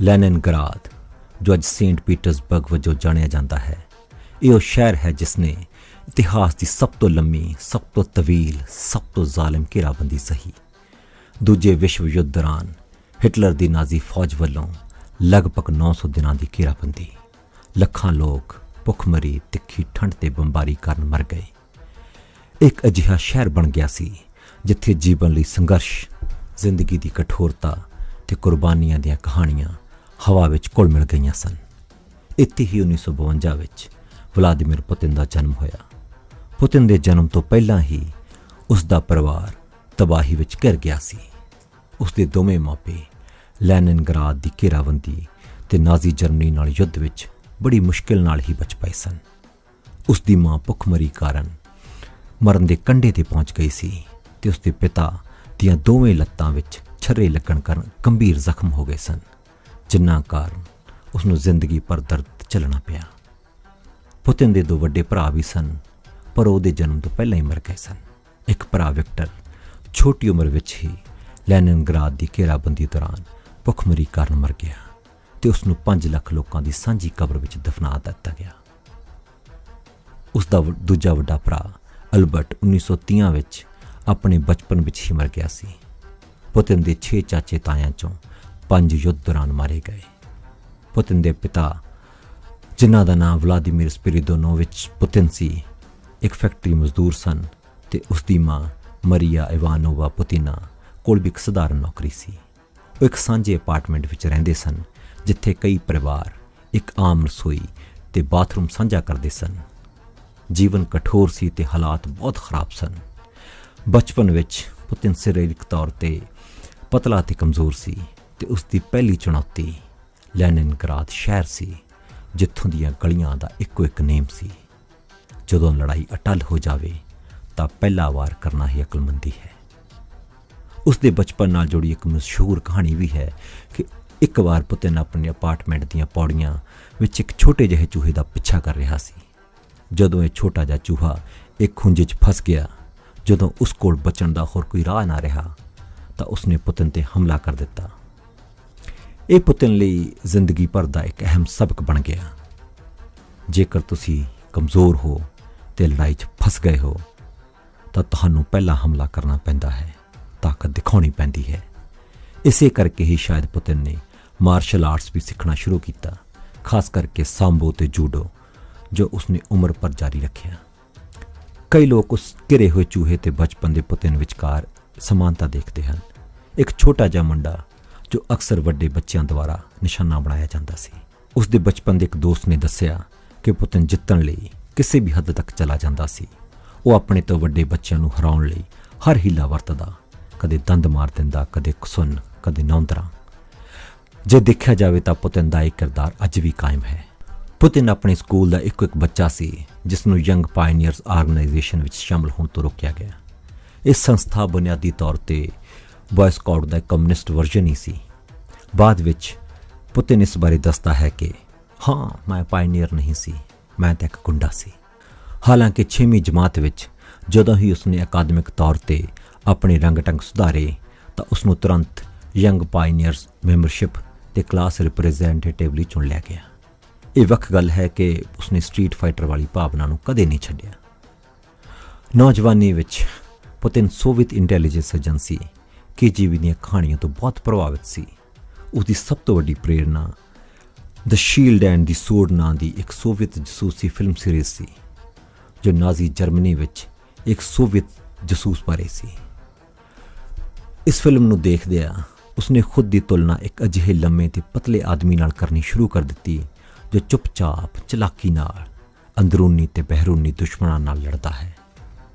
ਲੈਨਿਨਗ੍ਰਾਦ, ਜੋ ਅੱਜ Saint Petersburg ਵਜੋਂ ਜਾਣਿਆ ਜਾਂਦਾ ਹੈ, ਇਹ ਉਹ ਸ਼ਹਿਰ ਹੈ ਜਿਸ ਨੇ ਇਤਿਹਾਸ ਦੀ ਸਭ ਤੋਂ ਲੰਮੀ, ਸਭ ਤੋਂ ਤਵੀਲ, ਸਭ ਤੋਂ ਜ਼ਾਲਿਮ ਘੇਰਾਬੰਦੀ ਸਹੀ। ਦੂਜੇ ਵਿਸ਼ਵ ਯੁੱਧ ਦੌਰਾਨ ਹਿਟਲਰ ਦੀ ਨਾਜ਼ੀ ਫੌਜ ਵੱਲੋਂ ਲਗਭਗ 900 ਦਿਨਾਂ ਦੀ ਘੇਰਾਬੰਦੀ। ਲੱਖਾਂ ਲੋਕ ਭੁੱਖਮਰੀ, ਤਿੱਖੀ ਠੰਡ ਤੇ ਬੰਬਾਰੀ ਕਾਰਨ ਮਰ ਗਏ। ਇੱਕ ਅਜਿਹਾ ਸ਼ਹਿਰ ਬਣ ਗਿਆ ਸੀ ਜਿੱਥੇ ਜੀਵਨ ਲਈ ਸੰਘਰਸ਼, ਜ਼ਿੰਦਗੀ ਦੀ ਕਠੋਰਤਾ ਤੇ ਕੁਰਬਾਨੀਆਂ ਦੀਆਂ ਕਹਾਣੀਆਂ ਹਵਾ ਵਿੱਚ ਘੁਲ ਮਿਲ ਗਈਆਂ ਸਨ। ਇੱਥੇ ਹੀ 1952 ਵਿੱਚ ਵਲਾਦੀਮੀਰ ਪੁਤਿਨ ਦਾ ਜਨਮ ਹੋਇਆ। ਪੁਤਿਨ ਦੇ ਜਨਮ ਤੋਂ ਪਹਿਲਾਂ ਹੀ ਉਸ ਦਾ ਪਰਿਵਾਰ ਤਬਾਹੀ ਵਿੱਚ ਘਿਰ ਗਿਆ ਸੀ। ਉਸ ਦੇ ਦੋਵੇਂ ਮਾਪੇ ਲੈਨਿਨਗ੍ਰਾਦ ਦੀ ਘੇਰਾਬੰਦੀ ਤੇ ਨਾਜ਼ੀ ਜਰਮਨੀ ਨਾਲ ਯੁੱਧ ਵਿੱਚ ਬੜੀ ਮੁਸ਼ਕਿਲ ਨਾਲ ਹੀ ਬਚ ਪਏ ਸਨ। ਉਸ ਦੀ ਮਾਂ ਭੁੱਖਮਰੀ ਕਾਰਨ ਮਰਨ ਦੇ ਕੰਢੇ ਤੇ ਪਹੁੰਚ ਗਈ ਸੀ ਤੇ ਉਸ ਦੇ ਪਿਤਾ ਦੀਆਂ ਦੋਵੇਂ ਲੱਤਾਂ ਵਿੱਚ ਛਰਰੇ ਲੱਗਣ ਕਾਰਨ ਗੰਭੀਰ ਜ਼ਖਮ ਹੋ ਗਏ ਸਨ, ਜਿਨ੍ਹਾਂ ਕਾਰਨ ਉਸ ਨੂੰ ਜ਼ਿੰਦਗੀ ਭਰ ਦਰਦ ਝੱਲਣਾ ਪਿਆ। ਪੁਤਿਨ ਦੇ 2 ਵੱਡੇ ਭਰਾ ਵੀ ਸਨ, ਪਰ ਉਹਦੇ ਜਨਮ ਤੋਂ ਪਹਿਲਾਂ ਹੀ ਮਰ ਗਏ ਸਨ। ਇੱਕ ਭਰਾ ਵਿਕਟਰ ਛੋਟੀ ਉਮਰ ਵਿੱਚ ਹੀ ਲੈਨਿਨਗ੍ਰਾਦ ਦੀ ਘੇਰਾਬੰਦੀ ਦੌਰਾਨ ਭੁੱਖਮਰੀ ਕਾਰਨ ਮਰ ਗਿਆ ਤੇ ਉਸ ਨੂੰ 5 ਲੱਖ ਲੋਕਾਂ ਦੀ ਸਾਂਝੀ ਕਬਰ ਵਿੱਚ ਦਫਨਾ ਦਿੱਤਾ ਗਿਆ। ਉਸ ਦਾ ਦੂਜਾ ਵੱਡਾ ਭਰਾ ਅਲਬਰਟ 1930 ਵਿੱਚ ਆਪਣੇ ਬਚਪਨ ਵਿੱਚ ਹੀ ਮਰ ਗਿਆ ਸੀ। ਪੁਤਿਨ ਦੇ 6 ਚਾਚੇ ਤਾਇਆਂ ਚੋਂ 5 ਯੁੱਧ ਦੌਰਾਨ ਮਾਰੇ ਗਏ। ਪੁਤਿਨ ਦੇ ਪਿਤਾ, ਜਿਨ੍ਹਾਂ ਦਾ ਨਾਮ ਵਲਾਦੀਮੀਰ ਸਪਿਰੀਦੋਨੋਵਿਚ ਪੁਤਿਨ ਸੀ, ਇੱਕ ਫੈਕਟਰੀ ਮਜ਼ਦੂਰ ਸਨ ਤੇ ਉਸ ਦੀ ਮਾਂ ਮਰੀਆ ਇਵਾਨੋਵਾ ਪੁਤਿਨਾ ਕੋਲ ਵੀ ਇੱਕ ਸਧਾਰਨ ਨੌਕਰੀ ਸੀ। ਉਹ ਇੱਕ ਸਾਂਝੇ ਅਪਾਰਟਮੈਂਟ ਵਿੱਚ ਰਹਿੰਦੇ ਸਨ ਜਿੱਥੇ ਕਈ ਪਰਿਵਾਰ ਇੱਕ ਆਮ ਰਸੋਈ ਤੇ ਬਾਥਰੂਮ ਸਾਂਝਾ ਕਰਦੇ ਸਨ। ਜੀਵਨ ਕਠੋਰ ਸੀ ਤੇ ਹਾਲਾਤ ਬਹੁਤ ਖਰਾਬ ਸਨ। ਬਚਪਨ ਵਿੱਚ ਪੁਤਿਨ ਸਰੀਰਕ ਤੌਰ ਤੇ ਪਤਲਾ ਤੇ ਕਮਜ਼ੋਰ ਸੀ ਤੇ ਉਸ ਦੀ ਪਹਿਲੀ ਚੁਣੌਤੀ ਲੈਨਿਨਗ੍ਰਾਦ ਸ਼ਹਿਰ ਸੀ, ਜਿੱਥੋਂ ਦੀਆਂ ਗਲੀਆਂ ਦਾ ਇੱਕੋ ਇੱਕ ਨੇਮ ਸੀ, ਜਦੋਂ ਲੜਾਈ ਅਟੱਲ ਹੋ ਜਾਵੇ ਤਾਂ ਪਹਿਲਾ ਵਾਰ ਕਰਨਾ ਹੀ ਅਕਲਮੰਦੀ ਹੈ। ਉਸ ਦੇ ਬਚਪਨ ਨਾਲ ਜੁੜੀ ਇੱਕ ਮਸ਼ਹੂਰ ਕਹਾਣੀ ਵੀ ਹੈ ਕਿ ਇੱਕ ਵਾਰ ਪੁਤਿਨ ਆਪਣੇ ਅਪਾਰਟਮੈਂਟ ਦੀਆਂ ਪੌੜੀਆਂ ਵਿੱਚ ਇੱਕ ਛੋਟੇ ਜਿਹੇ ਚੂਹੇ ਦਾ ਪਿੱਛਾ ਕਰ ਰਿਹਾ ਸੀ। ਜਦੋਂ ਇਹ ਛੋਟਾ ਜਿਹਾ ਚੂਹਾ ਇੱਕ ਖੁੰਝੇ 'ਚ ਫਸ ਗਿਆ, ਜਦੋਂ ਉਸ ਕੋਲ ਬਚਣ ਦਾ ਹੋਰ ਕੋਈ ਰਾਹ ਨਾ ਰਿਹਾ ਤਾਂ ਉਸਨੇ ਪੁਤਿਨ ਤੇ ਹਮਲਾ ਕਰ ਦਿੱਤਾ। ਇਹ ਪੁਤਿਨ ਲਈ ਜ਼ਿੰਦਗੀ ਭਰ ਦਾ ਇੱਕ ਅਹਿਮ ਸਬਕ ਬਣ ਗਿਆ। ਜੇਕਰ ਤੁਸੀਂ ਕਮਜ਼ੋਰ ਹੋ ਤੇ ਲੜਾਈ 'ਚ ਫਸ ਗਏ ਹੋ ਤਾਂ ਤੁਹਾਨੂੰ ਪਹਿਲਾਂ ਹਮਲਾ ਕਰਨਾ ਪੈਂਦਾ ਹੈ, ਤਾਕਤ ਦਿਖਾਉਣੀ ਪੈਂਦੀ ਹੈ। ਇਸੇ ਕਰਕੇ ਹੀ ਸ਼ਾਇਦ ਪੁਤਿਨ ਨੇ ਮਾਰਸ਼ਲ ਆਰਟਸ ਵੀ ਸਿੱਖਣਾ ਸ਼ੁਰੂ ਕੀਤਾ, ਖਾਸ ਕਰਕੇ ਸਾਂਬੋ ਤੇ ਜੂਡੋ, ਜੋ ਉਸਨੇ ਉਮਰ ਭਰ ਜਾਰੀ ਰੱਖਿਆ। ਕਈ ਲੋਕ ਉਸ ਘਿਰੇ ਹੋਏ ਚੂਹੇ ਤੇ ਬਚਪਨ ਦੇ ਪੁਤਿਨ ਵਿਚਕਾਰ ਸਮਾਨਤਾ ਦੇਖਦੇ ਹਨ। ਇੱਕ ਛੋਟਾ ਜਿਹਾ ਮੁੰਡਾ ਜੋ ਅਕਸਰ ਵੱਡੇ ਬੱਚਿਆਂ ਦੁਆਰਾ ਨਿਸ਼ਾਨਾ ਬਣਾਇਆ ਜਾਂਦਾ ਸੀ। ਉਸ ਦੇ ਬਚਪਨ ਦੇ ਇੱਕ ਦੋਸਤ ਨੇ ਦੱਸਿਆ ਕਿ ਪੁਤਿਨ ਜਿੱਤਣ ਲਈ ਕਿਸੇ ਵੀ ਹੱਦ ਤੱਕ ਚਲਾ ਜਾਂਦਾ ਸੀ। ਉਹ ਆਪਣੇ ਤੋਂ ਵੱਡੇ ਬੱਚਿਆਂ ਨੂੰ ਹਰਾਉਣ ਲਈ ਹਰ ਹੀਲਾ ਵਰਤਦਾ, ਕਦੇ ਦੰਦ ਮਾਰ ਦਿੰਦਾ, ਕਦੇ ਘਸੁੰਨ, ਕਦੇ ਨੌਂਦਰਾਂ। ਜੇ ਦੇਖਿਆ ਜਾਵੇ ਤਾਂ ਪੁਤਿਨ ਦਾ ਇਹ ਕਿਰਦਾਰ ਅੱਜ ਵੀ ਕਾਇਮ ਹੈ। ਪੁਤਿਨ ਆਪਣੇ ਸਕੂਲ ਦਾ ਇੱਕੋ ਇੱਕ ਬੱਚਾ ਸੀ ਜਿਸ ਨੂੰ ਯੰਗ ਪਾਇਨੀਅਰਸ ਆਰਗੇਨਾਈਜੇਸ਼ਨ ਵਿੱਚ ਸ਼ਾਮਲ ਹੋਣ ਤੋਂ ਰੋਕਿਆ ਗਿਆ। ਇਹ ਸੰਸਥਾ ਬੁਨਿਆਦੀ ਤੌਰ ਤੇ ਬॉय ਸਕਾਊਟ ਦਾ ਕਮਿਊਨਿਸਟ ਵਰਜ਼ਨ ਹੀ ਸੀ। ਬਾਅਦ ਵਿੱਚ ਪੁਤਿਨ ਇਸ ਬਾਰੇ ਦੱਸਦਾ ਹੈ ਕਿ ਹਾਂ, ਮੈਂ ਪਾਇਨੀਅਰ ਨਹੀਂ ਸੀ, ਮੈਂ ਤਾਂ ਇੱਕ ਗੁੰਡਾ ਸੀ। ਹਾਲਾਂਕਿ 6ਵੀਂ ਜਮਾਤ ਵਿੱਚ ਜਦੋਂ ਹੀ ਉਸਨੇ ਅਕਾਦਮਿਕ ਤੌਰ ਤੇ ਆਪਣੇ ਰੰਗ ਢੰਗ ਸੁਧਾਰੇ ਤਾਂ ਉਸ ਨੂੰ ਤੁਰੰਤ ਯੰਗ ਪਾਇਨੀਅਰਸ ਮੈਂਬਰਸ਼ਿਪ ਤੇ ਕਲਾਸ ਰਿਪਰੈਜ਼ੈਂਟੇਟਿਵ ਲਈ ਚੁਣ ਲਿਆ ਗਿਆ। ਇਹ ਵੱਖ ਗੱਲ ਹੈ ਕਿ ਉਸਨੇ ਸਟਰੀਟ ਫਾਈਟਰ ਵਾਲੀ ਭਾਵਨਾ ਨੂੰ ਕਦੇ ਨਹੀਂ ਛੱਡਿਆ। ਨੌਜਵਾਨੀ ਵਿੱਚ Putin Soviet intelligence agency KGB ਦੀਆਂ ਕਹਾਣੀਆਂ ਤੋਂ ਬਹੁਤ ਪ੍ਰਭਾਵਿਤ ਸੀ। ਉਸਦੀ ਸਭ ਤੋਂ ਵੱਡੀ ਪ੍ਰੇਰਨਾ ਦ ਸ਼ੀਲਡ ਐਂਡ ਦੀ ਸੋਰਡ ਨਾਂ ਦੀ ਇੱਕ ਸੋਵੀਅਤ ਜਸੂਸੀ ਫਿਲਮ ਸੀਰੀਜ਼ ਸੀ, ਜੋ ਨਾਜ਼ੀ ਜਰਮਨੀ ਵਿੱਚ ਇੱਕ ਸੋਵੀਅਤ ਜਸੂਸ ਬਾਰੇ ਸੀ। ਇਸ ਫਿਲਮ ਨੂੰ ਦੇਖਦਿਆਂ ਉਸਨੇ ਖੁਦ ਦੀ ਤੁਲਨਾ ਇੱਕ ਅਜਿਹੇ ਲੰਮੇ ਤੇ ਪਤਲੇ ਆਦਮੀ ਨਾਲ ਕਰਨੀ ਸ਼ੁਰੂ ਕਰ ਦਿੱਤੀ ਜੋ ਚੁੱਪਚਾਪ ਚਲਾਕੀ ਨਾਲ ਅੰਦਰੂਨੀ ਤੇ ਬਹਿਰੂਨੀ ਦੁਸ਼ਮਣਾਂ ਨਾਲ ਲੜਦਾ ਹੈ।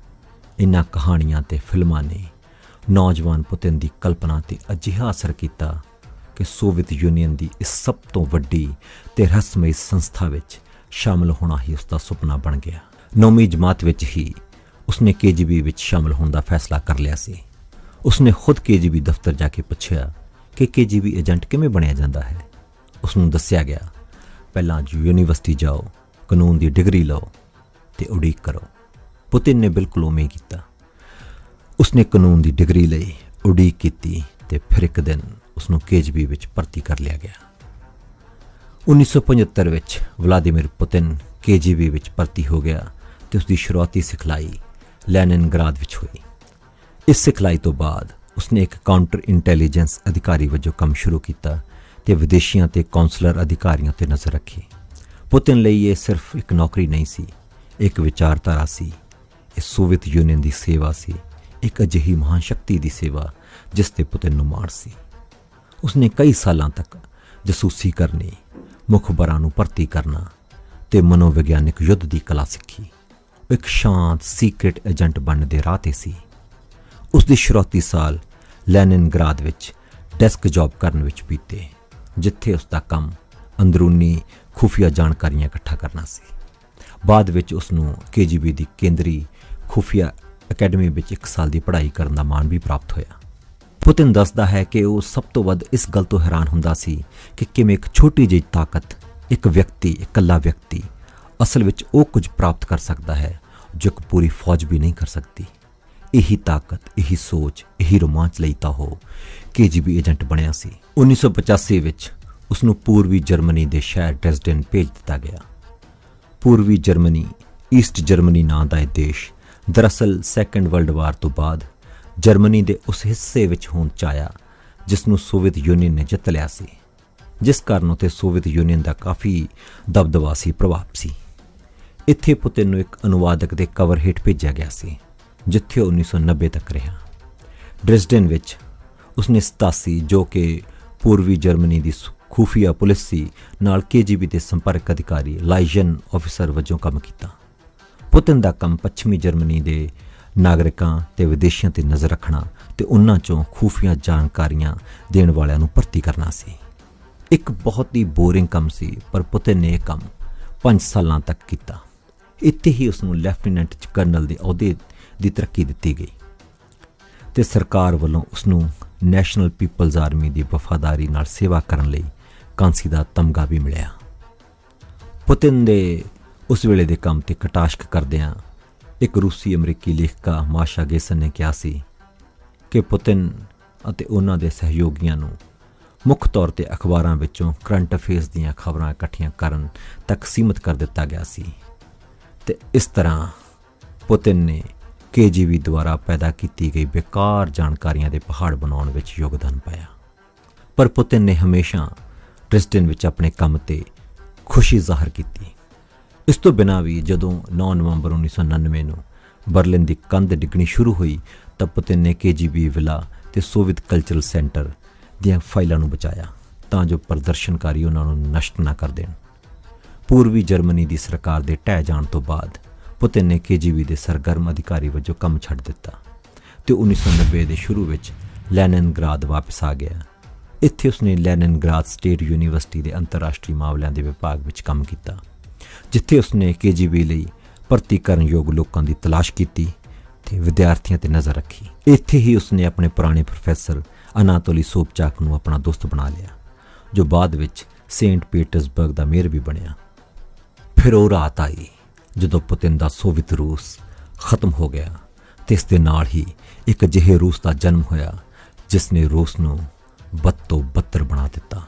ਇਨ੍ਹਾਂ ਕਹਾਣੀਆਂ ਤੇ ਫਿਲਮਾਂ ਨੇ ਨੌਜਵਾਨ ਪੁਤਿਨ ਦੀ ਕਲਪਨਾ ਤੇ ਅਜਿਹਾ ਅਸਰ ਕੀਤਾ ਕਿ ਸੋਵੀਅਤ ਯੂਨੀਅਨ ਦੀ ਇਸ ਸਭ ਤੋਂ ਵੱਡੀ ਤੇ ਰਹੱਸਮਈ ਸੰਸਥਾ ਵਿੱਚ ਸ਼ਾਮਲ ਹੋਣਾ ਹੀ ਉਸਦਾ ਸੁਪਨਾ ਬਣ ਗਿਆ। 9ਵੀਂ ਜਮਾਤ ਵਿੱਚ ਹੀ ਉਸਨੇ KGB ਵਿੱਚ ਸ਼ਾਮਲ ਹੋਣ ਦਾ ਫੈਸਲਾ ਕਰ ਲਿਆ ਸੀ। ਉਸਨੇ ਖੁਦ KGB ਦਫ਼ਤਰ ਜਾ ਕੇ ਪੁੱਛਿਆ ਕਿ KGB ਏਜੰਟ ਕਿਵੇਂ ਬਣਿਆ ਜਾਂਦਾ ਹੈ। ਉਸ ਨੂੰ ਦੱਸਿਆ ਗਿਆ, ਪਹਿਲਾਂ ਯੂਨੀਵਰਸਿਟੀ ਜਾਓ, ਕਾਨੂੰਨ ਦੀ ਡਿਗਰੀ ਲਓ ਤੇ ਉਡੀਕ ਕਰੋ। ਪੁਤਿਨ ਨੇ ਬਿਲਕੁਲ ਉਵੇਂ ਕੀਤਾ। ਉਸਨੇ ਕਾਨੂੰਨ ਦੀ ਡਿਗਰੀ ਲਈ ਉਡੀਕ ਕੀਤੀ ਤੇ ਫਿਰ ਇੱਕ ਦਿਨ ਉਸਨੂੰ KGB ਵਿੱਚ ਭਰਤੀ ਕਰ ਲਿਆ ਗਿਆ। 1975 ਵਿੱਚ ਵਲਾਦੀਮੀਰ ਪੁਤਿਨ KGB ਵਿੱਚ ਭਰਤੀ ਹੋ ਗਿਆ ਤੇ ਉਸ ਦੀ ਸ਼ੁਰੂਆਤੀ ਸਿਖਲਾਈ ਲੈਨਿਨਗ੍ਰਾਦ ਵਿੱਚ ਹੋਈ। ਇਸ ਸਿਖਲਾਈ ਤੋਂ ਬਾਅਦ ਉਸਨੇ ਇੱਕ ਕਾਊਂਟਰ ਇੰਟੈਲੀਜੈਂਸ ਅਧਿਕਾਰੀ ਵਜੋਂ ਕੰਮ ਸ਼ੁਰੂ ਕੀਤਾ ਤੇ ਵਿਦੇਸ਼ੀਆਂ ਤੇ ਕੌਂਸਲਰ ਅਧਿਕਾਰੀਆਂ ਤੇ ਨਜ਼ਰ ਰੱਖੀ। ਪੁਤਿਨ ਲਈ ਇਹ ਸਿਰਫ ਇੱਕ ਨੌਕਰੀ ਨਹੀਂ ਸੀ, ਇੱਕ ਵਿਚਾਰਧਾਰਾ ਸੀ। ਇਹ ਸੋਵੀਅਤ ਯੂਨੀਅਨ ਦੀ ਸੇਵਾ ਸੀ, ਇੱਕ ਅਜਿਹੀ ਮਹਾਨ ਸ਼ਕਤੀ ਦੀ ਸੇਵਾ ਜਿਸ ਤੇ ਪੁਤਿਨ ਨੂੰ ਮਾਣ ਸੀ। ਉਸਨੇ ਕਈ ਸਾਲਾਂ ਤੱਕ ਜਸੂਸੀ ਕਰਨੀ, ਮੁਖਬਰਾਂ ਨੂੰ ਭਰਤੀ ਕਰਨਾ ਤੇ ਮਨੋਵਿਗਿਆਨਿਕ ਯੁੱਧ ਦੀ ਕਲਾ ਸਿੱਖੀ। ਉਹ ਇੱਕ ਸ਼ਾਂਤ ਸੀਕ੍ਰੇਟ ਏਜੰਟ ਬਣਨ ਦੇ ਰਾਹ ਤੇ ਸੀ। ਉਸ ਦੇ ਸ਼ੁਰੂਆਤੀ ਸਾਲ ਲੈਨਿਨਗ੍ਰਾਦ ਵਿੱਚ ਡੈਸਕ ਜੌਬ ਕਰਨ ਵਿੱਚ ਬੀਤੇ, ਜਿੱਥੇ ਉਸ ਦਾ ਕੰਮ ਅੰਦਰੂਨੀ ਖੁਫੀਆ ਜਾਣਕਾਰੀਆਂ ਇਕੱਠਾ ਕਰਨਾ ਸੀ। ਬਾਅਦ ਵਿੱਚ ਉਸ ਨੂੰ KGB ਦੀ ਕੇਂਦਰੀ ਖੁਫੀਆ ਅਕੈਡਮੀ ਵਿੱਚ 1 ਸਾਲ ਦੀ ਪੜ੍ਹਾਈ ਕਰਨ ਦਾ ਮਾਣ ਵੀ ਪ੍ਰਾਪਤ ਹੋਇਆ। ਪੁਤਿਨ ਦੱਸਦਾ ਹੈ ਕਿ ਉਹ ਸਭ ਤੋਂ ਵੱਧ ਇਸ ਗੱਲ ਤੋਂ ਹੈਰਾਨ ਹੁੰਦਾ ਸੀ ਕਿ ਕਿਵੇਂ ਇੱਕ ਛੋਟੀ ਜਿਹੀ ਤਾਕਤ, ਇੱਕ ਇਕੱਲਾ ਵਿਅਕਤੀ ਅਸਲ ਵਿੱਚ ਉਹ ਕੁਝ ਪ੍ਰਾਪਤ ਕਰ ਸਕਦਾ ਹੈ ਜੋ ਇੱਕ ਪੂਰੀ ਫੌਜ ਵੀ ਨਹੀਂ ਕਰ ਸਕਦੀ। ਇਹੀ ਤਾਕਤ, ਇਹੀ ਸੋਚ, ਇਹੀ ਰੋਮਾਂਚ ਲਈ ਤਾਂ ਉਹ KGB ਏਜੰਟ ਬਣਿਆ ਸੀ। 1985 ਵਿੱਚ ਉਸ ਨੂੰ ਪੂਰਬੀ ਜਰਮਨੀ ਦੇ ਸ਼ਹਿਰ ਡ੍ਰੈਸਡਨ ਭੇਜ ਦਿੱਤਾ ਗਿਆ। ਪੂਰਬੀ ਜਰਮਨੀ, ਈਸਟ ਜਰਮਨੀ ਨਾਂ ਦਾ ਇਹ ਦੇਸ਼ ਦਰਅਸਲ ਸੈਕੰਡ ਵਰਲਡ ਵਾਰ ਤੋਂ ਬਾਅਦ ਜਰਮਨੀ ਦੇ ਉਸ ਹਿੱਸੇ ਵਿੱਚ ਹੋਂਦ 'ਚ ਆਇਆ ਜਿਸ ਨੂੰ ਸੋਵੀਅਤ ਯੂਨੀਅਨ ਨੇ ਜਿੱਤ ਲਿਆ ਸੀ, ਜਿਸ ਕਾਰਨ ਉੱਥੇ ਸੋਵੀਅਤ ਯੂਨੀਅਨ ਦਾ ਕਾਫੀ ਦਬਦਬਾ ਸੀ, ਪ੍ਰਭਾਵ ਸੀ। ਇੱਥੇ ਪੁਤਿਨ ਨੂੰ ਇੱਕ ਅਨੁਵਾਦਕ ਦੇ ਕਵਰ ਹੇਠ ਭੇਜਿਆ ਗਿਆ ਸੀ, ਜਿੱਥੇ ਉਹ 1990 ਤੱਕ ਰਿਹਾ। ਡ੍ਰੈਸਡਨ ਵਿੱਚ ਉਸਨੇ 87, ਜੋ ਕਿ ਪੂਰਬੀ ਜਰਮਨੀ ਦੀ ਖੂਫੀਆ ਪੁਲਿਸ ਸੀ, ਨਾਲ KGB ਦੇ ਸੰਪਰਕ ਅਧਿਕਾਰੀ ਲਾਈਜ਼ਨ ਆਫਿਸਰ ਵਜੋਂ ਕੰਮ ਕੀਤਾ। ਪੁਤਿਨ ਦਾ ਕੰਮ ਪੱਛਮੀ ਜਰਮਨੀ ਦੇ ਨਾਗਰਿਕਾਂ ਤੇ ਵਿਦੇਸ਼ੀਆਂ ਤੇ ਨਜ਼ਰ ਰੱਖਣਾ ਤੇ ਉਹਨਾਂ ਚੋਂ ਖੂਫੀਆ ਜਾਣਕਾਰੀਆਂ ਦੇਣ ਵਾਲਿਆਂ ਨੂੰ ਭਰਤੀ ਕਰਨਾ ਸੀ। ਇੱਕ ਬਹੁਤ ਹੀ ਬੋਰਿੰਗ ਕੰਮ ਸੀ, ਪਰ ਪੁਤਿਨ ਨੇ ਇਹ ਕੰਮ 5 ਸਾਲਾਂ ਤੱਕ ਕੀਤਾ। ਇੱਥੇ ਹੀ ਉਸ ਨੂੰ ਲੈਫਟੀਨੈਂਟ ਕਰਨਲ ਦੇ ਅਹੁਦੇ ਦੀ ਤਰੱਕੀ ਦਿੱਤੀ ਗਈ ਤੇ ਸਰਕਾਰ ਵੱਲੋਂ ਉਸ ਨੂੰ ਨੈਸ਼ਨਲ ਪੀਪਲਜ਼ ਆਰਮੀ ਦੀ ਵਫਾਦਾਰੀ ਨਾਲ ਸੇਵਾ ਕਰਨ ਲਈ ਕਾਂਸੀ ਦਾ ਤਮਗਾ ਵੀ ਮਿਲਿਆ। ਪੁਤਿਨ ਦੇ ਉਸ ਵੇਲੇ ਦੇ ਕੰਮ ਤੇ ਕਟਾਸ਼ਕ ਕਰਦਿਆਂ ਇੱਕ ਰੂਸੀ ਅਮਰੀਕੀ ਲੇਖਕਾ ਮਾਸ਼ਾ ਗੇਸਨ ਨੇ ਕਿਹਾ ਸੀ ਕਿ ਪੁਤਿਨ ਅਤੇ ਉਹਨਾਂ ਦੇ ਸਹਿਯੋਗੀਆਂ ਨੂੰ ਮੁੱਖ ਤੌਰ ਤੇ ਅਖਬਾਰਾਂ ਵਿੱਚੋਂ ਕਰੰਟ ਅਫੇਅਰਸ ਦੀਆਂ ਖਬਰਾਂ ਇਕੱਠੀਆਂ ਕਰਨ ਤੱਕ ਸੀਮਤ ਕਰ ਦਿੱਤਾ ਗਿਆ ਸੀ ਤੇ ਇਸ ਤਰ੍ਹਾਂ ਪੁਤਿਨ ਨੇ KGB ਦੁਆਰਾ ਪੈਦਾ ਕੀਤੀ ਗਈ ਬੇਕਾਰ ਜਾਣਕਾਰੀਆਂ ਦੇ ਪਹਾੜ ਬਣਾਉਣ ਵਿੱਚ ਯੋਗਦਾਨ ਪਾਇਆ। ਪਰ ਪੁਤਿਨ ਨੇ ਹਮੇਸ਼ਾ ਡ੍ਰੈਸਡਨ ਵਿੱਚ ਆਪਣੇ ਕੰਮ ਤੇ ਖੁਸ਼ੀ ਜ਼ਾਹਰ ਕੀਤੀ। ਇਸ ਤੋਂ ਬਿਨਾਂ ਵੀ ਜਦੋਂ 9 ਨਵੰਬਰ 1999 ਨੂੰ ਬਰਲਿਨ ਦੀ ਕੰਧ ਡਿੱਗਣੀ ਸ਼ੁਰੂ ਹੋਈ ਤਾਂ ਪੁਤਿਨ ਨੇ KGB ਵਿਲਾ ਤੇ ਸੋਵੀਅਤ ਕਲਚਰਲ ਸੈਂਟਰ ਦੀਆਂ ਫਾਈਲਾਂ ਨੂੰ ਬਚਾਇਆ ਤਾਂ ਜੋ ਪ੍ਰਦਰਸ਼ਨਕਾਰੀ ਉਹਨਾਂ ਨੂੰ ਨਸ਼ਟ ਨਾ ਕਰ ਦੇਣ। ਪੂਰਬੀ ਜਰਮਨੀ ਦੀ ਸਰਕਾਰ ਦੇ ਢਹਿ ਜਾਣ ਤੋਂ ਬਾਅਦ ਪੁਤਿਨ ਨੇ KGB ਦੇ ਸਰਗਰਮ ਅਧਿਕਾਰੀ ਵਜੋਂ ਕੰਮ ਛੱਡ ਦਿੱਤਾ ਤੇ 1990 ਦੇ ਸ਼ੁਰੂ ਵਿੱਚ ਲੈਨਿਨਗ੍ਰਾਦ ਵਾਪਸ ਆ ਗਿਆ। ਇੱਥੇ ਉਸਨੇ ਲੈਨਿਨਗ੍ਰਾਦ ਸਟੇਟ ਯੂਨੀਵਰਸਿਟੀ ਦੇ ਅੰਤਰਰਾਸ਼ਟਰੀ ਮਾਮਲਿਆਂ ਦੇ ਵਿਭਾਗ ਵਿੱਚ ਕੰਮ ਕੀਤਾ, ਜਿੱਥੇ ਉਸਨੇ KGB ਲਈ ਭਰਤੀ ਕਰਨ ਯੋਗ ਲੋਕਾਂ ਦੀ ਤਲਾਸ਼ ਕੀਤੀ ਤੇ ਵਿਦਿਆਰਥੀਆਂ ਤੇ ਨਜ਼ਰ ਰੱਖੀ। ਇੱਥੇ ਹੀ ਉਸਨੇ ਆਪਣੇ ਪੁਰਾਣੇ ਪ੍ਰੋਫੈਸਰ ਅਨਾਤੋਲੀ ਸੋਬਚਾਕ ਨੂੰ ਆਪਣਾ ਦੋਸਤ ਬਣਾ ਲਿਆ, ਜੋ ਬਾਅਦ ਵਿੱਚ ਸੇਂਟ ਪੀਟਰਸਬਰਗ ਦਾ ਮੇਅਰ ਵੀ ਬਣਿਆ। ਫਿਰ ਉਹ ਰਾਤ ਆਈ ਜਦੋਂ ਪੁਤਿਨ ਦਾ ਸੋਵੀਅਤ ਰੂਸ ਖਤਮ ਹੋ ਗਿਆ ਤੇ ਇਸ ਦੇ ਨਾਲ ਹੀ ਇੱਕ ਅਜਿਹੇ ਰੂਸ ਦਾ ਜਨਮ ਹੋਇਆ ਜਿਸ ਨੇ ਰੂਸ ਨੂੰ ਬਦ ਤੋਂ ਬਦਤਰ ਬਣਾ ਦਿੱਤਾ।